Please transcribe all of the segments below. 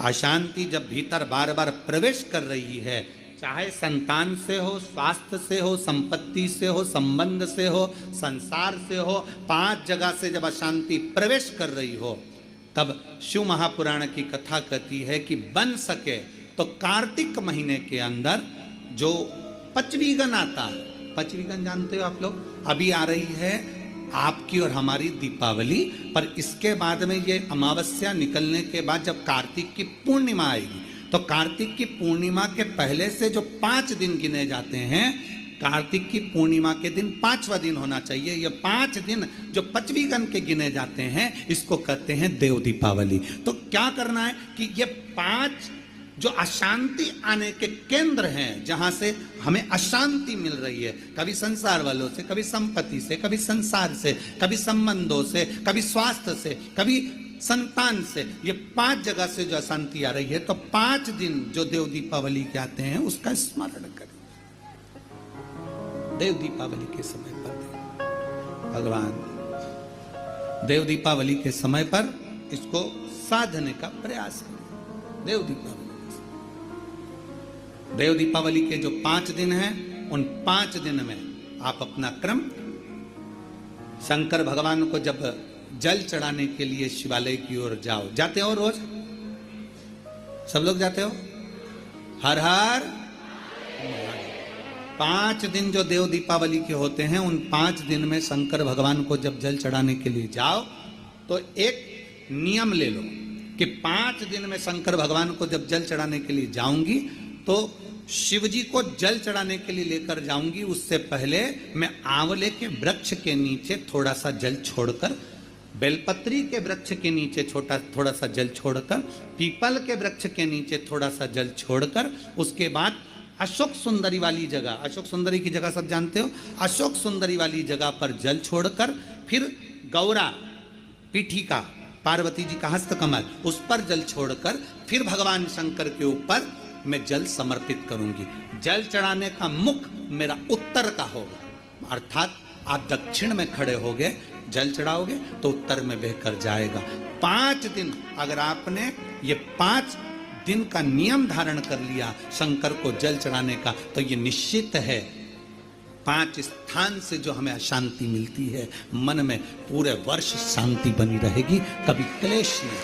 अशांति जब भीतर बार बार प्रवेश कर रही है, चाहे संतान से हो, स्वास्थ्य से हो, संपत्ति से हो, संबंध से हो, संसार से हो, 5 जगह से जब अशांति प्रवेश कर रही हो, तब शिव महापुराण की कथा कहती है कि बन सके तो कार्तिक महीने के अंदर जो पचवीगन आता है, पचवीगन जानते हो आप लोग, अभी आ रही है आपकी और हमारी दीपावली, पर इसके बाद में ये अमावस्या निकलने के बाद जब कार्तिक की पूर्णिमा आएगी, तो कार्तिक की पूर्णिमा के पहले से जो 5 दिन गिने जाते हैं, कार्तिक की पूर्णिमा के दिन 5वां दिन होना चाहिए। ये 5 दिन जो पचवीगन के गिने जाते हैं, इसको कहते हैं देव दीपावली। तो क्या करना है कि ये 5 जो अशांति आने के केंद्र हैं, जहां से हमें अशांति मिल रही है, कभी संसार वालों से, कभी संपत्ति से, कभी संसार से, कभी संबंधों से, कभी स्वास्थ्य से, कभी संतान से, ये 5 जगह से जो अशांति आ रही है, तो 5 दिन जो देव दीपावली के आते हैं उसका स्मरण करें। देव दीपावली के समय पर भगवान देव दीपावली के समय पर इसको साधने का प्रयास करें। देव दीपावली के जो 5 दिन हैं, उन 5 दिन में आप अपना क्रम, शंकर भगवान को जब जल चढ़ाने के लिए शिवालय की ओर जाओ, जाते हो रोज? सब लोग जाते हो? हर हर 5 दिन जो देव दीपावली के होते हैं, उन 5 दिन में शंकर भगवान को जब जल चढ़ाने के लिए जाओ, तो एक नियम ले लो कि 5 दिन में शंकर भगवान को जब जल चढ़ाने के लिए जाऊंगी, तो शिव जी को जल चढ़ाने के लिए लेकर जाऊंगी, उससे पहले मैं आंवले के वृक्ष के नीचे थोड़ा सा जल छोड़कर, बेलपत्री के वृक्ष के नीचे थोड़ा सा जल छोड़कर, पीपल के वृक्ष के नीचे थोड़ा सा जल छोड़कर, उसके बाद अशोक सुंदरी वाली जगह, अशोक सुंदरी की जगह सब जानते हो, अशोक सुंदरी वाली जगह पर जल छोड़कर, फिर गौरा पीठिका, पार्वती जी का हस्तकमल, उस पर जल छोड़कर, फिर भगवान शंकर के ऊपर मैं जल समर्पित करूंगी। जल चढ़ाने का मुख मेरा उत्तर का होगा, अर्थात आप दक्षिण में खड़े होगे, जल चढ़ाओगे तो उत्तर में बहकर जाएगा। 5 दिन अगर आपने ये 5 दिन का नियम धारण कर लिया शंकर को जल चढ़ाने का, तो ये निश्चित है 5 स्थान से जो हमें अशांति मिलती है, मन में पूरे वर्ष शांति बनी रहेगी, कभी क्लेश नहीं।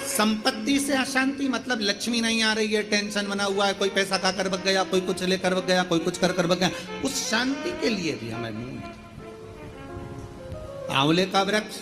संपत्ति से अशांति मतलब लक्ष्मी नहीं आ रही है, टेंशन बना हुआ है, कोई पैसा खाकर भग गया, कोई कुछ लेकर भग गया, कोई कुछ कर भग गया, उस शांति के लिए भी हमें आंवले का वृक्ष,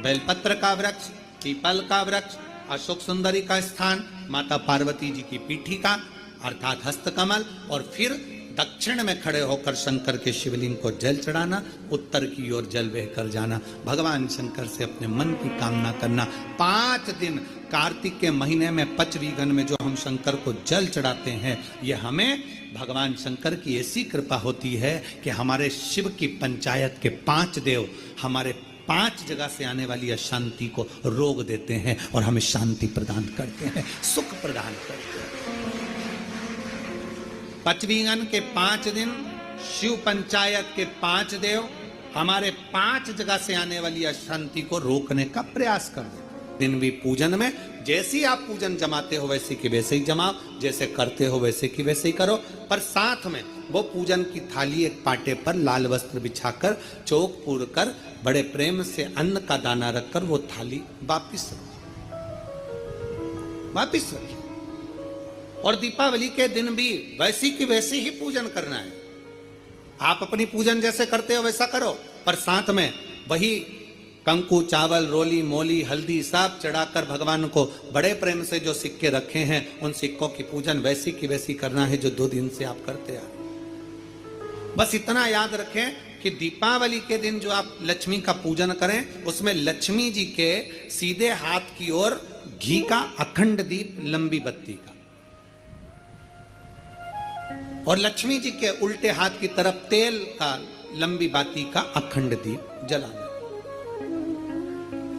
बेलपत्र का वृक्ष, पीपल का वृक्ष, अशोक सुंदरी का स्थान, माता पार्वती जी की पीठिका अर्थात हस्तकमल, और फिर दक्षिण में खड़े होकर शंकर के शिवलिंग को जल चढ़ाना, उत्तर की ओर जल बहकर जाना, भगवान शंकर से अपने मन की कामना करना। 5 दिन कार्तिक के महीने में पचवीगन में जो हम शंकर को जल चढ़ाते हैं, ये हमें भगवान शंकर की ऐसी कृपा होती है कि हमारे शिव की पंचायत के 5 देव हमारे 5 जगह से आने वाली अशांति को रोक देते हैं और हमें शांति प्रदान करते हैं, सुख प्रदान करते हैं। पचवीगन के 5 दिन शिव पंचायत के 5 देव हमारे 5 जगह से आने वाली अशांति को रोकने का प्रयास कर देते। दिन भी पूजन में जैसे ही आप पूजन जमाते हो वैसे की वैसे ही जमाओ, जैसे करते हो वैसे की वैसे ही करो, पर साथ में वो पूजन की थाली एक पाटे पर लाल वस्त्र बिछाकर, चौक पूर कर, बड़े प्रेम से अन्न का दाना रखकर वो थाली वापिस रखिए। और दीपावली के दिन भी वैसी की वैसे ही पूजन करना है। आप अपनी पूजन जैसे करते हो वैसा करो, पर साथ में वही कंकु, चावल, रोली, मोली, हल्दी सब चढ़ाकर भगवान को बड़े प्रेम से जो सिक्के रखे हैं, उन सिक्कों की पूजन वैसी की वैसी करना है जो 2 दिन से आप करते आ। बस इतना याद रखें कि दीपावली के दिन जो आप लक्ष्मी का पूजन करें, उसमें लक्ष्मी जी के सीधे हाथ की ओर घी का अखंड दीप, लंबी बत्ती का, और लक्ष्मी जी के उल्टे हाथ की तरफ तेल का, लंबी बाती का अखंड दीप जलाना।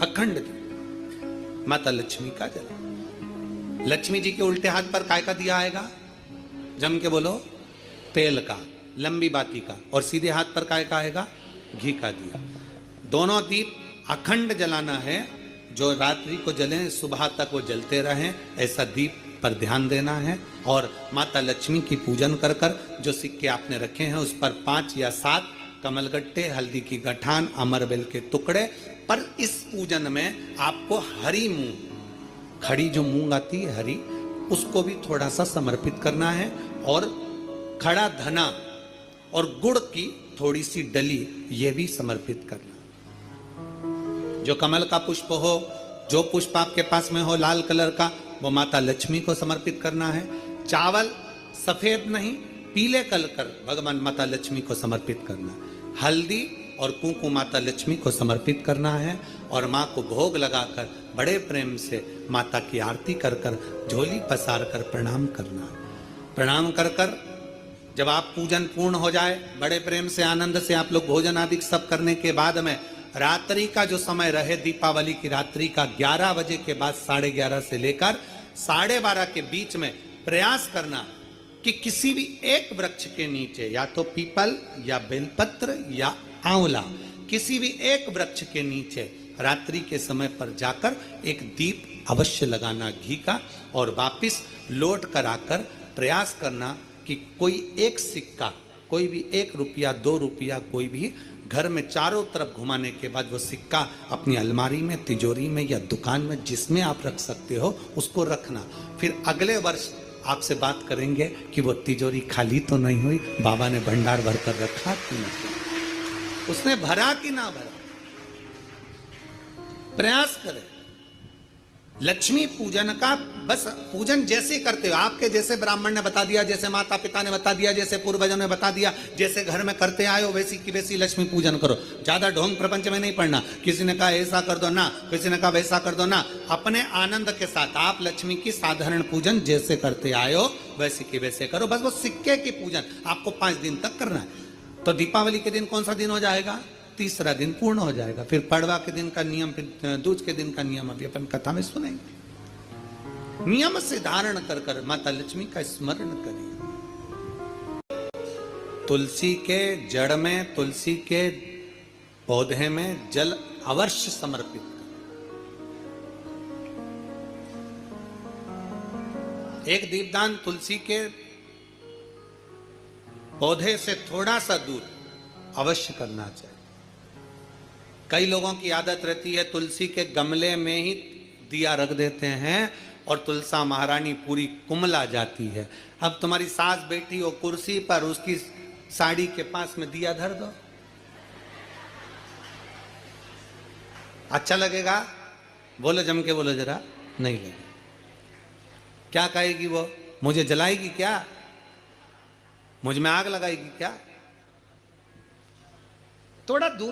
अखंड दीप माता लक्ष्मी का जला। लक्ष्मी जी के उल्टे हाथ पर काय का दिया आएगा? जम के बोलो, तेल का, लंबी बाती का, और सीधे हाथ पर काय का आएगा? घी का दिया। दोनों दीप अखंड जलाना है, जो रात्रि को जलें सुबह तक वो जलते रहें, ऐसा दीप पर ध्यान देना है। और माता लक्ष्मी की पूजन कर कर जो सिक्के आपने रखे हैं उस पर 5 या 7 कमलगट्टे, हल्दी की गठान, अमरबेल के टुकड़े। पर इस पूजन में आपको हरी मूंग, खड़ी जो मूंग आती है हरी, उसको भी थोड़ा सा समर्पित करना है। और खड़ा धना और गुड़ की थोड़ी सी डली ये भी समर्पित करना। जो कमल का पुष्प हो, जो पुष्प आपके पास में हो लाल कलर का, वो माता लक्ष्मी को समर्पित करना है। चावल सफेद नहीं, पीले कलर कर भगवान माता लक्ष्मी को समर्पित करना। हल्दी और कुंकु माता लक्ष्मी को समर्पित करना है। और माँ को भोग लगाकर बड़े प्रेम से माता की आरती कर कर, झोली पसार कर प्रणाम करना। प्रणाम कर कर जब आप पूजन पूर्ण हो जाए, बड़े प्रेम से आनंद से आप लोग भोजन आदि सब करने के बाद में रात्रि का जो समय रहे, दीपावली की रात्रि का 11 बजे के बाद 11:30 से लेकर 12:30 के बीच में प्रयास करना कि किसी भी एक वृक्ष के नीचे, या तो पीपल या बेलपत्र या आंवला, किसी भी एक वृक्ष के नीचे रात्रि के समय पर जाकर एक दीप अवश्य लगाना घी का। और वापिस लौट कर आकर प्रयास करना कि कोई एक सिक्का, कोई भी 1 रुपया 2 रुपया, कोई भी घर में चारों तरफ घुमाने के बाद वो सिक्का अपनी अलमारी में, तिजोरी में या दुकान में जिसमें आप रख सकते हो उसको रखना। फिर अगले वर्ष आपसे बात करेंगे कि वो तिजोरी खाली तो नहीं हुई, बाबा ने भंडार भर कर रखा कि नहीं, उसने भरा कि ना भरा। प्रयास करें लक्ष्मी पूजन का। बस पूजन जैसे करते हो, आपके जैसे ब्राह्मण ने बता दिया, जैसे माता पिता ने बता दिया, जैसे पूर्वजों ने बता दिया, जैसे घर में करते आए हो वैसी की वैसी लक्ष्मी पूजन करो। ज्यादा ढोंग प्रपंच में नहीं पड़ना। किसी ने कहा ऐसा कर दो ना, किसी ने कहा वैसा कर दो ना। अपने आनंद के साथ आप लक्ष्मी की साधारण पूजन जैसे करते आए हो वैसे की वैसे करो। बस वो सिक्के की पूजन आपको 5 दिन तक करना है। तो दीपावली के दिन कौन सा दिन हो जाएगा? तीसरा दिन पूर्ण हो जाएगा। फिर पड़वा के दिन का नियम, फिर दूज के दिन का नियम अभी अपन कथा में सुनेंगे। नियम से धारण कर कर माता लक्ष्मी का स्मरण करिए। तुलसी के जड़ में, तुलसी के पौधे में जल अवश्य समर्पित करें। एक दीपदान तुलसी के पौधे से थोड़ा सा दूर अवश्य करना चाहिए। कई लोगों की आदत रहती है तुलसी के गमले में ही दिया रख देते हैं और तुलसा महारानी पूरी कुमला जाती है। अब तुम्हारी सास बैठी हो कुर्सी पर, उसकी साड़ी के पास में दिया धर दो, अच्छा लगेगा? बोलो, जम के बोलो जरा। नहीं लगेगा। क्या कहेगी वो? मुझे जलाएगी क्या? मुझ में आग लगाएगी क्या? थोड़ा दूर